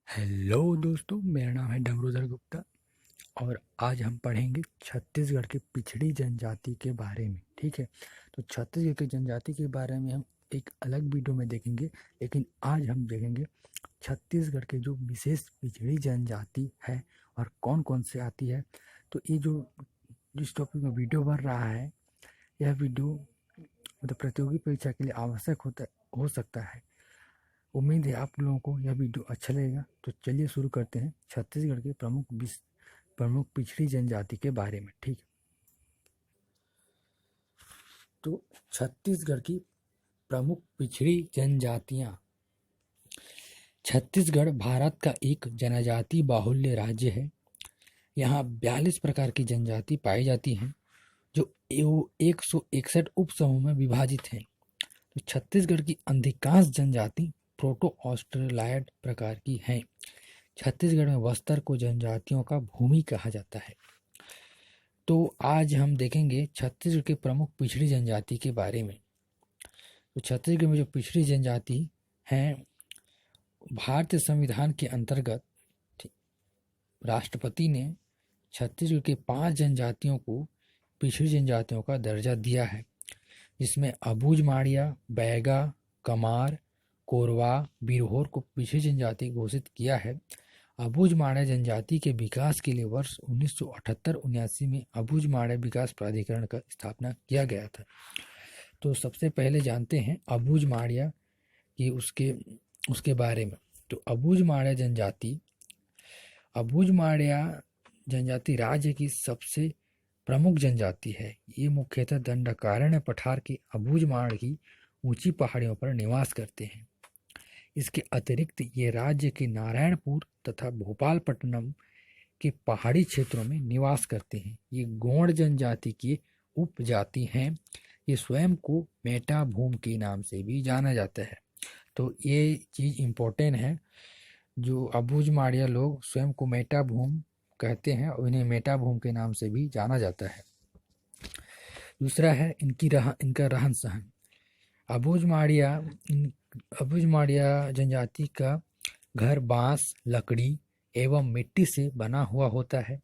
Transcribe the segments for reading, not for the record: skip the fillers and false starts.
Hello दोस्तों, मेरा नाम है डमरूधर गुप्ता और आज हम पढ़ेंगे छत्तीसगढ़ की पिछड़ी जनजाति के बारे में। ठीक है, तो छत्तीसगढ़ की जनजाति के बारे में हम एक अलग वीडियो में देखेंगे, लेकिन आज हम देखेंगे छत्तीसगढ़ के जो विशेष पिछड़ी जनजाति है और कौन कौन से आती है। तो ये जो जिस टॉपिक में वीडियो बन रहा है, यह वीडियो मतलब प्रतियोगी परीक्षा के लिए आवश्यक हो सकता है। उम्मीद है आप लोगों को यह वीडियो अच्छा लगेगा। तो चलिए शुरू करते हैं छत्तीसगढ़ के प्रमुख पिछड़ी जनजाति के बारे में। ठीक है, तो छत्तीसगढ़ की प्रमुख पिछड़ी जनजातियां। छत्तीसगढ़ भारत का एक जनजाति बाहुल्य राज्य है। यहाँ 42 प्रकार की जनजाति पाई जाती हैं, जो 161 उप समूह में विभाजित हैं। तो छत्तीसगढ़ की अधिकांश जनजाति प्रोटो ऑस्ट्रेलाइड प्रकार की हैं। छत्तीसगढ़ में बस्तर को जनजातियों का भूमि कहा जाता है। तो आज हम देखेंगे छत्तीसगढ़ के प्रमुख पिछड़ी जनजाति के बारे में। तो छत्तीसगढ़ में जो पिछड़ी जनजाति हैं, भारतीय संविधान के अंतर्गत राष्ट्रपति ने छत्तीसगढ़ के 5 जनजातियों को पिछड़ी जनजातियों का दर्जा दिया है, जिसमें अबूझ माड़िया, बैगा, कमार, कोरवा, बिरहोर को पिछड़ी जनजाति घोषित किया है। अबूझ माड़े जनजाति के विकास के लिए वर्ष 1978-79 में अबूझ माड़े विकास प्राधिकरण का स्थापना किया गया था। तो सबसे पहले जानते हैं अबूझ माड़िया की उसके बारे में। तो अबूझ माड़िया जनजाति राज्य की सबसे प्रमुख जनजाति है। ये मुख्यतः दंडकारण्य पठार के अबूझ माड़ की ऊंची पहाड़ियों पर निवास करते हैं। इसके अतिरिक्त ये राज्य के नारायणपुर तथा भोपालपट्टनम के पहाड़ी क्षेत्रों में निवास करते हैं। ये गोंड जनजाति की उपजाति हैं। ये स्वयं को मेटा भूम के नाम से भी जाना जाता है। तो ये चीज़ इम्पोर्टेंट है, जो अबूझ माड़िया लोग स्वयं को मेटा भूम कहते हैं और इन्हें मेटा भूम के नाम से भी जाना जाता है। दूसरा है इनका रहन सहन। अबूझ माड़िया जनजाति का घर बांस, लकड़ी एवं मिट्टी से बना हुआ होता है,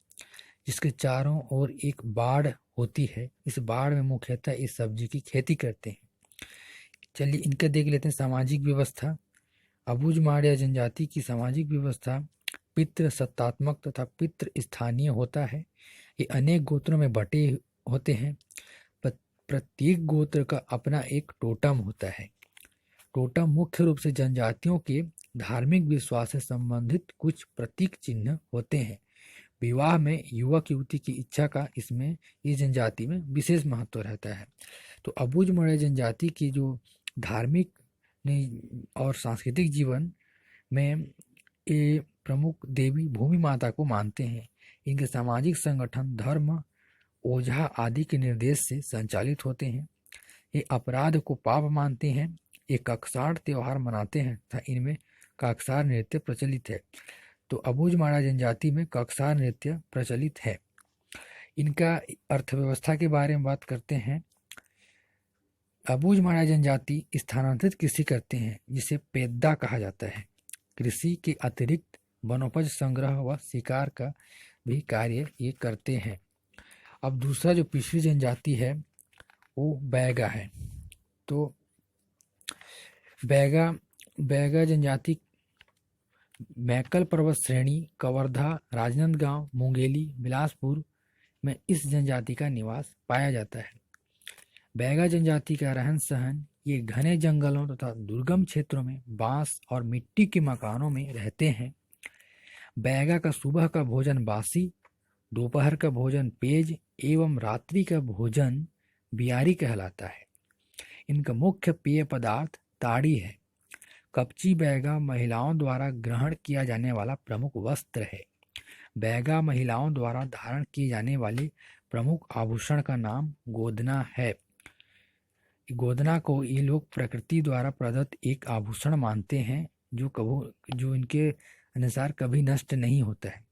जिसके चारों ओर एक बाड़ होती है। इस बाड़ में मुख्यतः इस सब्जी की खेती करते हैं। चलिए इनका देख लेते हैं सामाजिक व्यवस्था। अबूझ माड़िया जनजाति की सामाजिक व्यवस्था पितृ सत्तात्मक तथा पितृ स्थानीय होता है। ये अनेक गोत्रों में बटे होते हैं। प्रत्येक गोत्र का अपना एक टोटम होता है। टोटम मुख्य रूप से जनजातियों के धार्मिक विश्वास से संबंधित कुछ प्रतीक चिन्ह होते हैं। विवाह में युवक युवती की इच्छा का इसमें इस जनजाति में विशेष महत्व रहता है। तो अबूझ माड़िया जनजाति की जो धार्मिक और सांस्कृतिक जीवन में ये प्रमुख देवी भूमि माता को मानते हैं। इनके सामाजिक संगठन धर्म, ओझा आदि के निर्देश से संचालित होते हैं। ये अपराध को पाप मानते हैं। ये ककसार त्योहार मनाते हैं तथा इनमें ककसार नृत्य प्रचलित है। तो अबूझ माड़िया जनजाति में ककसार नृत्य प्रचलित है। इनका अर्थव्यवस्था के बारे में बात करते हैं। अबूझ माड़िया जनजाति स्थानांतरित कृषि करते हैं, जिसे पेद्दा कहा जाता है। कृषि के अतिरिक्त वनोपज संग्रह व शिकार का भी कार्य ये करते हैं। अब दूसरा जो पिछड़ी जनजाति है वो बैगा है। तो बैगा जनजाति मैकल पर्वत श्रेणी, कवर्धा, राजनांदगांव, मुंगेली, बिलासपुर में इस जनजाति का निवास पाया जाता है। बैगा जनजाति का रहन सहन ये घने जंगलों तथा दुर्गम क्षेत्रों में बांस और मिट्टी के मकानों में रहते हैं। बैगा का सुबह का भोजन बासी, दोपहर का भोजन पेज एवं रात्रि का भोजन बियारी कहलाता है। इनका मुख्य पेय पदार्थ ताड़ी है। कपची बैगा महिलाओं द्वारा ग्रहण किया जाने वाला प्रमुख वस्त्र है। बैगा महिलाओं द्वारा धारण किए जाने वाले प्रमुख आभूषण का नाम गोदना है। गोदना को ये लोग प्रकृति द्वारा प्रदत्त एक आभूषण मानते हैं, जो इनके अनुसार कभी नष्ट नहीं होता है।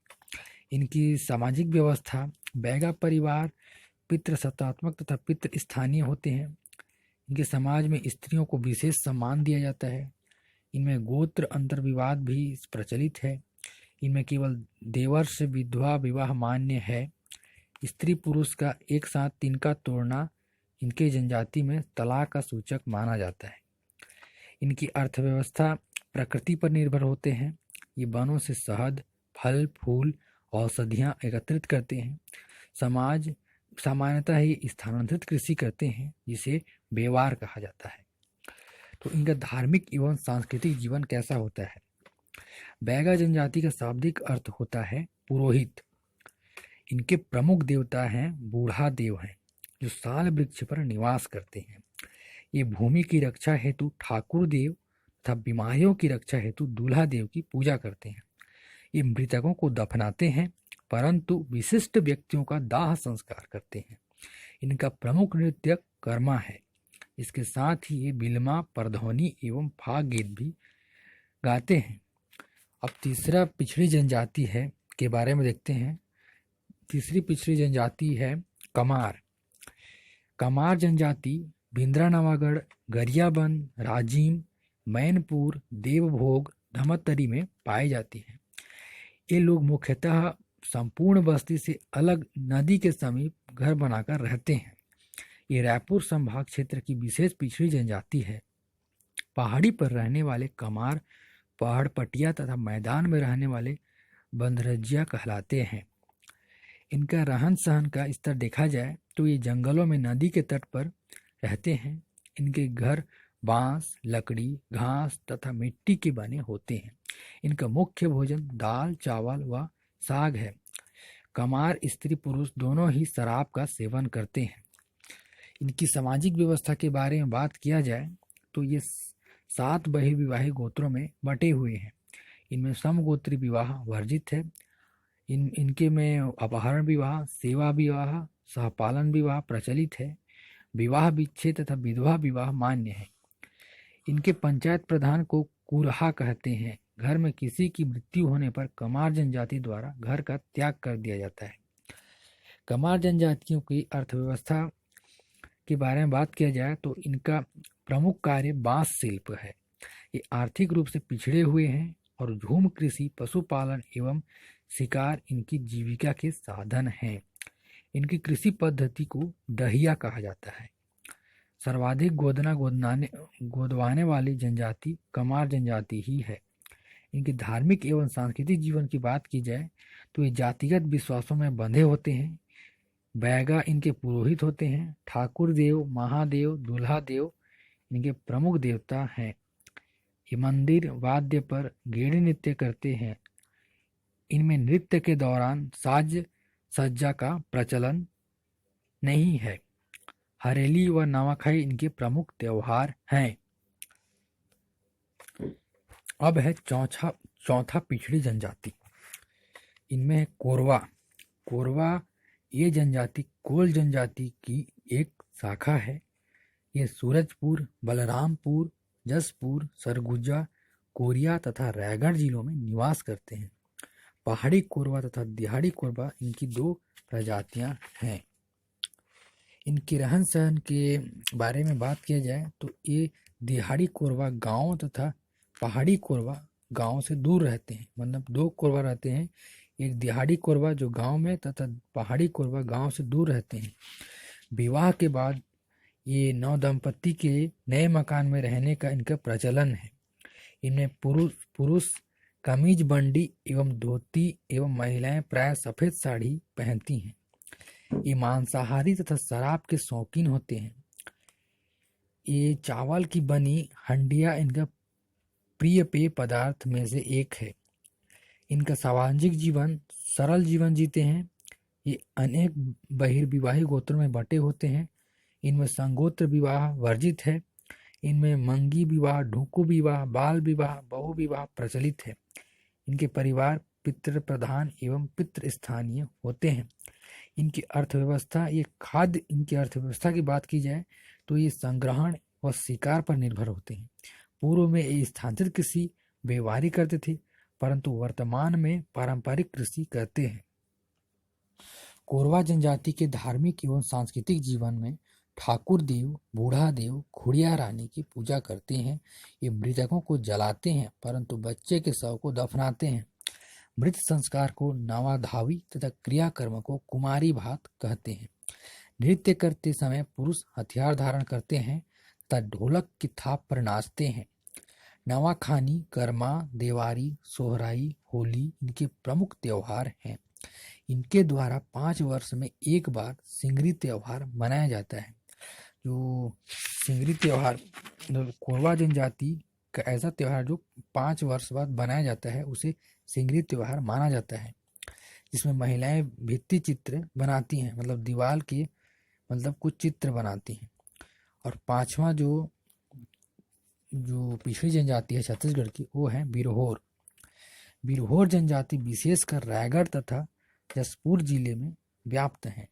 इनकी सामाजिक व्यवस्था बैगा परिवार पितृ सत्तात्मक तथा पितृ स्थानीय होते हैं। इनके समाज में स्त्रियों को विशेष सम्मान दिया जाता है। इनमें गोत्र अंतर्विवाद भी प्रचलित है। इनमें केवल देवर से विधवा विवाह मान्य है। स्त्री पुरुष का एक साथ तिनका तोड़ना इनके जनजाति में तलाक का सूचक माना जाता है। इनकी अर्थव्यवस्था प्रकृति पर निर्भर होते हैं। ये वनों से शहद, फल, फूल, औषधियाँ एकत्रित करते हैं। समाज सामान्यतः ही स्थानांतरित कृषि करते हैं, जिसे बेवार कहा जाता है। तो इनका धार्मिक एवं सांस्कृतिक जीवन कैसा होता है? बैगा जनजाति का शाब्दिक अर्थ होता है पुरोहित। इनके प्रमुख देवता हैं बूढ़ा देव हैं, जो साल वृक्ष पर निवास करते हैं। ये भूमि की रक्षा हेतु ठाकुर देव तथा बीमारियों की रक्षा हेतु दूल्हा देव की पूजा करते हैं। ये मृतकों को दफनाते हैं, परंतु विशिष्ट व्यक्तियों का दाह संस्कार करते हैं। इनका प्रमुख नृत्य कर्मा है। इसके साथ ही ये बिलमा, परधौनी एवं फाग गीत भी गाते हैं। अब तीसरा पिछड़ी जनजाति है के बारे में देखते हैं। तीसरी पिछड़ी जनजाति है कमार। कमार जनजाति भिंद्रानवागढ़, गरियाबंद, राजिम, मैनपुर, देवभोग, धमतरी में पाई जाती है। ये लोग मुख्यतः संपूर्ण बस्ती से अलग नदी के समीप घर बनाकर रहते हैं। ये रायपुर संभाग क्षेत्र की विशेष पिछड़ी जनजाति है। पहाड़ी पर रहने वाले कमार पहाड़ पटिया तथा मैदान में रहने वाले बंधरजिया कहलाते हैं। इनका रहन सहन का स्तर देखा जाए तो ये जंगलों में नदी के तट पर रहते हैं। इनके घर बांस, लकड़ी, घास तथा मिट्टी के बने होते हैं। इनका मुख्य भोजन दाल, चावल व साग है। कमार स्त्री पुरुष दोनों ही शराब का सेवन करते हैं। इनकी सामाजिक व्यवस्था के बारे में बात किया जाए तो ये 7 बहिर्विवाही गोत्रों में बटे हुए हैं। इनमें समगोत्री विवाह वर्जित है। इनके में अपहरण विवाह, सेवा विवाह, सहपालन विवाह प्रचलित है। विवाह विच्छेद तथा विधवा विवाह मान्य है। इनके पंचायत प्रधान को कुरहा कहते हैं। घर में किसी की मृत्यु होने पर कमार जनजाति द्वारा घर का त्याग कर दिया जाता है। कमार जनजातियों की अर्थव्यवस्था के बारे में बात किया जाए तो इनका प्रमुख कार्य बांस शिल्प है। ये आर्थिक रूप से पिछड़े हुए हैं और झूम कृषि, पशुपालन एवं शिकार इनकी जीविका के साधन हैं। इनकी कृषि पद्धति को दहिया कहा जाता है। सर्वाधिक गोदवाने वाली जनजाति कमार जनजाति ही है। इनके धार्मिक एवं सांस्कृतिक जीवन की बात की जाए तो ये जातिगत विश्वासों में बंधे होते हैं। बैगा इनके पुरोहित होते हैं। ठाकुर देव, महादेव, दूल्हा देव इनके प्रमुख देवता हैं। ये मंदिर वाद्य पर गेड़ी नृत्य करते हैं। इनमें नृत्य के दौरान साज सज्जा का प्रचलन नहीं है। हरेली व नवाखाई इनके प्रमुख त्योहार हैं। अब है चौथा पिछड़ी जनजाति। इनमें है कोरवा। कोरवा ये जनजाति कोल जनजाति की एक शाखा है। ये सूरजपुर, बलरामपुर, जसपुर, सरगुजा, कोरिया तथा रायगढ़ जिलों में निवास करते हैं। पहाड़ी कोरवा तथा दिहाड़ी कोरवा इनकी 2 प्रजातियां हैं। इनके रहन सहन के बारे में बात किया जाए तो ये दिहाड़ी कोरवा गांव तथा पहाड़ी कोरवा गांव से दूर रहते हैं। मतलब 2 कोरवा रहते हैं, एक दिहाड़ी कोरवा जो गांव में तथा पहाड़ी कोरवा गांव से दूर रहते हैं। विवाह के बाद ये नवदंपति के नए मकान में रहने का इनका प्रचलन है। इनमें पुरुष कमीज बंडी एवं धोती एवं महिलाएं प्राय सफेद साड़ी पहनती हैं। ये मांसाहारी तथा शराब के शौकीन होते हैं। ये चावल की बनी हंडिया इनका प्रिय पेय पदार्थ में से एक है। इनका सामाजिक जीवन सरल जीवन जीते हैं। ये अनेक बहिर्विवाही गोत्रों में बटे होते हैं। इनमें संगोत्र विवाह वर्जित है। इनमें मंगी विवाह, ढूकू विवाह, बाल विवाह, बहु विवाह प्रचलित है। इनके परिवार पितृ प्रधान एवं पितृ स्थानीय होते हैं। इनकी अर्थव्यवस्था इनकी अर्थव्यवस्था की बात की जाए तो ये संग्रहण व शिकार पर निर्भर होते हैं। पूर्व में ये स्थानांतरित कृषि व्यवहारी करते थे, परंतु वर्तमान में पारंपरिक कृषि करते हैं। कोरवा जनजाति के धार्मिक एवं सांस्कृतिक जीवन में ठाकुर देव, बूढ़ा देव, खुड़िया रानी की पूजा करते हैं। ये मृतकों को जलाते हैं, परंतु बच्चे के शव को दफनाते हैं। मृत संस्कार को नवाधावी तथा क्रियाकर्म को कुमारी भात कहते हैं। नृत्य करते समय पुरुष हथियार धारण करते हैं तथा ढोलक की थाप पर नाचते हैं। नवाखानी, करमा, देवारी, सोहराई, होली इनके प्रमुख त्योहार हैं। इनके द्वारा 5 वर्ष में एक बार सिंगरी त्योहार मनाया जाता है। जो सिंगरी त्योहार कोरवा जनजाति का ऐसा त्योहार जो 5 वर्ष बाद बनाया जाता है, उसे सिंगरी त्योहार माना जाता है, जिसमें महिलाएं भित्ति चित्र बनाती हैं, मतलब दीवार के कुछ चित्र बनाती हैं। और 5वां जो पिछड़ी जनजाति है छत्तीसगढ़ की, वो है बिरहोर। बिरहोर जनजाति विशेषकर रायगढ़ तथा जसपुर जिले में व्याप्त है।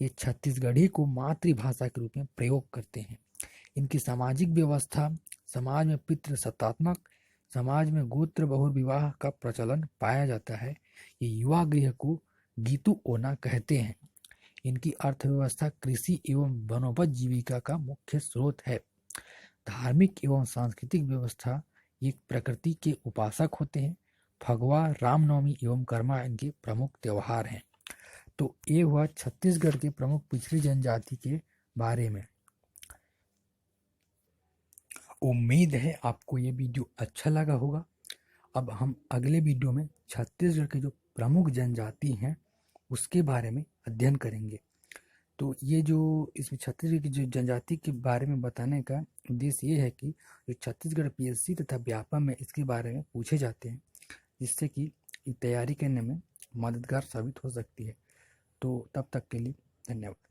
ये छत्तीसगढ़ी को मातृभाषा के रूप में प्रयोग करते हैं। इनकी सामाजिक व्यवस्था, समाज में पितृ सत्तात्मक, समाज में गोत्र बहुविवाह का प्रचलन पाया जाता है। ये युवा गृह को गीतु ओना कहते हैं। इनकी अर्थव्यवस्था कृषि एवं वनोपज जीविका का मुख्य स्रोत है। धार्मिक एवं सांस्कृतिक व्यवस्था, ये प्रकृति के उपासक होते हैं। फगवा, रामनवमी एवं कर्मा इनके प्रमुख त्योहार हैं। तो ये हुआ छत्तीसगढ़ के प्रमुख पिछड़ी जनजाति के बारे में। उम्मीद है आपको ये वीडियो अच्छा लगा होगा। अब हम अगले वीडियो में छत्तीसगढ़ के जो प्रमुख जनजाति हैं उसके बारे में अध्ययन करेंगे। तो ये जो इसमें छत्तीसगढ़ की जो जनजाति के बारे में बताने का उद्देश्य ये है कि जो छत्तीसगढ़ पीएससी तथा व्यापम में इसके बारे में पूछे जाते हैं, जिससे कि तैयारी करने में मददगार साबित हो सकती है। तो तब तक के लिए धन्यवाद।